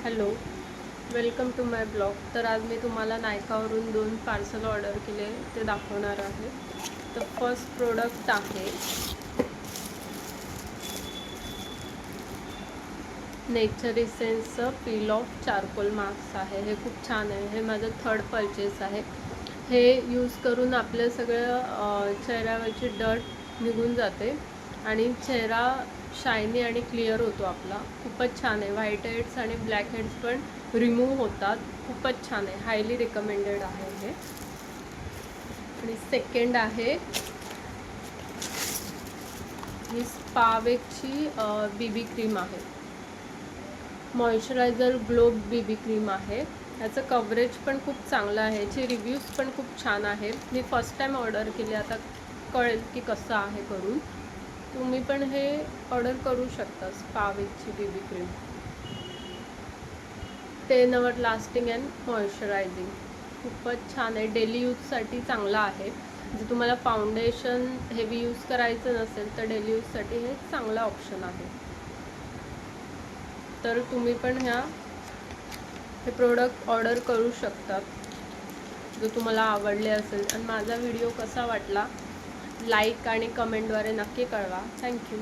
Hello, welcome to my blog. तर आज मी तुम्हाला नायकावरून 2 पार्सल ऑर्डर केले ते दाखवणार आहे. तर फर्स्ट प्रोडक्ट आहे नेचर इसेन्सचं पील ऑफ चारकोल मास्क आहे. हे खूप छान आहे. हे माझं थर्ड परचेस आहे. हे यूज करून आपलं सगळं चेहऱ्यावरची डर्ट निघून जाते आणि चेहरा शायनी आणि क्लिअर होतो आपला. खूपच छान आहे. व्हाईट हेड्स आणि ब्लॅक हेड्स पण रिमूव्ह होतात. खूपच छान आहे. हायली रिकमेंडेड आहे हे. आणि सेकंड आहे ही स्पावेकची बीबी क्रीम आहे. मॉइश्चरायझर ग्लो बीबी क्रीम आहे. याचं कव्हरेज पण खूप चांगलं आहे. याचे रिव्ह्यूज पण खूप छान आहे. मी फर्स्ट टाईम ऑर्डर केले. आता कळेल की कसं आहे करून. तुम्ही पण हे ऑर्डर करू शकता. स्पावेकची BB cream 10 hour lasting and moisturising. खूपच छान आहे. डेली यूजसाठी चांगला आहे. जर तुम्हाला फाउंडेशन हेवी यूज करायचं नसेल तर डेली यूजसाठी हे चांगला ऑप्शन आहे. तर तुम्ही पण हे प्रोडक्ट ऑर्डर करू शकता जर तुम्हाला आवडले असेल. आणि माझा व्हिडिओ कसा वाटला लाईक आणि कमेंटद्वारे नक्की कळवा. थँक्यू.